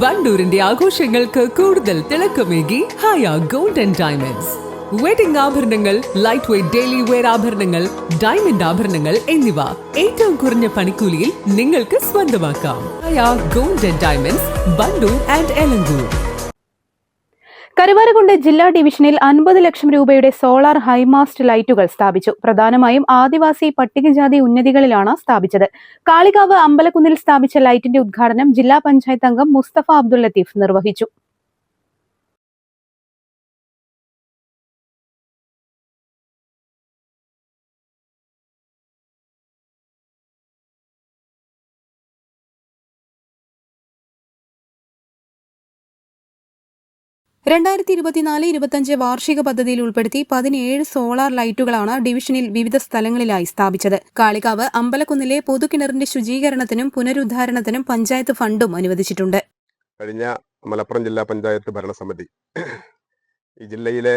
വണ്ടൂരിന്റെ ആഘോഷങ്ങൾക്ക് കൂടുതൽ തിളക്കമേകി Haya gold and diamonds. Wedding ആഭരണങ്ങൾ, ലൈറ്റ് വെയ്റ്റ് ഡെയിലി വെയർ ആഭരണങ്ങൾ, ഡയമണ്ട് ആഭരണങ്ങൾ എന്നിവ ഏറ്റവും കുറഞ്ഞ പണിക്കൂലിയിൽ നിങ്ങൾക്ക് സ്വന്തമാക്കാം. Haya gold and diamonds, Wandoor and Elankur. Karuvarakundu ജില്ലാ ഡിവിഷനിൽ 50 ലക്ഷം രൂപയുടെ സോളാർ ഹൈമാസ്റ്റ് ലൈറ്റുകൾ സ്ഥാപിച്ചു. പ്രധാനമായും ആദിവാസി പട്ടികജാതി ഉന്നതികളിലാണ് സ്ഥാപിച്ചത്. കാളികാവ് അമ്പലക്കുന്നിൽ സ്ഥാപിച്ച ലൈറ്റിന്റെ ഉദ്ഘാടനം ജില്ലാ പഞ്ചായത്ത് അംഗം മുസ്തഫ അബ്ദുൽ ലത്തീഫ് നിർവഹിച്ചു. രണ്ടായിരത്തി 24-25 വാർഷിക പദ്ധതിയിൽ ഉൾപ്പെടുത്തി 17 സോളാർ ലൈറ്റുകളാണ് ഡിവിഷനിൽ വിവിധ സ്ഥലങ്ങളിലായി സ്ഥാപിച്ചത്. കാളികാവ് അമ്പലക്കുന്നിലെ പൊതുകിണറിന്റെ ശുചീകരണത്തിനും പുനരുദ്ധാരണത്തിനും പഞ്ചായത്ത് ഫണ്ടും അനുവദിച്ചിട്ടുണ്ട്. കഴിഞ്ഞ മലപ്പുറം ജില്ലാ പഞ്ചായത്ത് ഭരണസമിതി ഈ ജില്ലയിലെ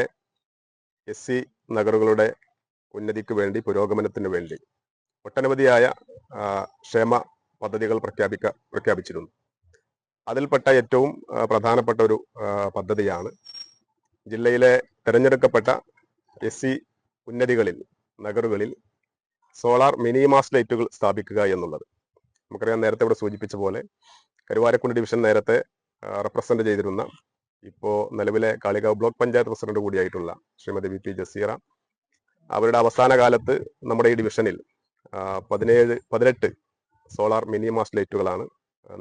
SC നഗറുകളുടെ ഉന്നതിക്ക് വേണ്ടി, പുരോഗമനത്തിന് വേണ്ടി ഒട്ടനവധിയായ ക്ഷേമ പദ്ധതികൾ പ്രഖ്യാപിച്ചിരുന്നു. അതിൽപ്പെട്ട ഏറ്റവും പ്രധാനപ്പെട്ട ഒരു പദ്ധതിയാണ് ജില്ലയിലെ തിരഞ്ഞെടുക്കപ്പെട്ട SC ഉന്നതികളിൽ, നഗറുകളിൽ സോളാർ മിനി മാസ്റ്റ് ലൈറ്റുകൾ സ്ഥാപിക്കുക എന്നുള്ളത്. നമുക്കറിയാം, നേരത്തെ ഇവിടെ സൂചിപ്പിച്ച പോലെ കരുവാരക്കുണ്ട് ഡിവിഷൻ നേരത്തെ റെപ്രസെന്റ് ചെയ്തിരുന്ന, ഇപ്പോൾ നിലവിലെ കാളികാവ് ബ്ലോക്ക് പഞ്ചായത്ത് പ്രസിഡന്റ് കൂടിയായിട്ടുള്ള ശ്രീമതി VP ജസീറ, അവരുടെ അവസാന കാലത്ത് നമ്മുടെ ഈ ഡിവിഷനിൽ 18 സോളാർ മിനി മാസ്റ്റ് ലൈറ്റുകളാണ്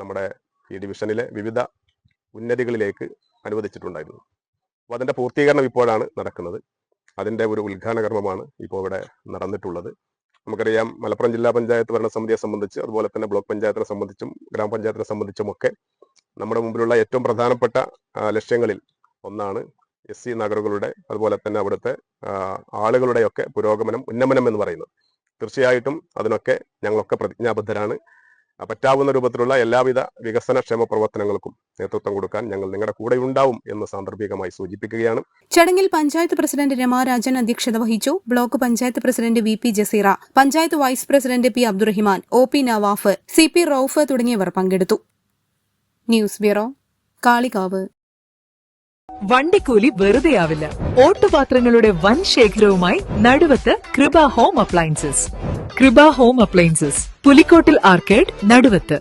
നമ്മുടെ ഈ ഡിവിഷനിലെ വിവിധ ഉന്നതികളിലേക്ക് അനുവദിച്ചിട്ടുണ്ടായിരുന്നു. അപ്പോൾ അതിന്റെ പൂർത്തീകരണം ഇപ്പോഴാണ് നടക്കുന്നത്. അതിന്റെ ഒരു ഉദ്ഘാടന കർമ്മമാണ് ഇപ്പോൾ ഇവിടെ നടന്നിട്ടുള്ളത്. നമുക്കറിയാം, മലപ്പുറം ജില്ലാ പഞ്ചായത്ത് ഭരണസമിതിയെ സംബന്ധിച്ച്, അതുപോലെ തന്നെ ബ്ലോക്ക് പഞ്ചായത്തിനെ സംബന്ധിച്ചും ഗ്രാമപഞ്ചായത്തിനെ സംബന്ധിച്ചുമൊക്കെ നമ്മുടെ മുമ്പിലുള്ള ഏറ്റവും പ്രധാനപ്പെട്ട ലക്ഷ്യങ്ങളിൽ ഒന്നാണ് SC നഗറുകളുടെ, അതുപോലെ തന്നെ അവിടുത്തെ ആളുകളുടെയൊക്കെ പുരോഗമനം, ഉന്നമനം എന്ന് പറയുന്നത്. തീർച്ചയായിട്ടും അതിനൊക്കെ ഞങ്ങളൊക്കെ പ്രതിജ്ഞാബദ്ധരാണ്. പറ്റാവുന്ന രൂപത്തിലുള്ള എല്ലാവിധ വികസന ക്ഷേമ പ്രവർത്തനങ്ങൾക്കും നേതൃത്വം കൊടുക്കാൻ ഞങ്ങൾ നിങ്ങളുടെ കൂടെ ഉണ്ടാവും എന്ന് സാന്ദർഭികമായി സൂചിപ്പിക്കുകയാണ്. ചടങ്ങിൽ പഞ്ചായത്ത് പ്രസിഡന്റ് രമാരാജൻ അധ്യക്ഷത വഹിച്ചു. Block panchayat president VP Jaseera, panchayat vice president P Abdurahiman, OP Nawaf, CP Rauf തുടങ്ങിയവർ പങ്കെടുത്തു. News bureau, Kalikavu. വണ്ടിക്കൂലി വെറുതെയാവില്ല. ഓട്ടുപാത്രങ്ങളുടെ വൻ ശേഖരവുമായി Naduvath Kripa home appliances. Kripa home appliances, Pulikottil arcade, നടുവത്ത്.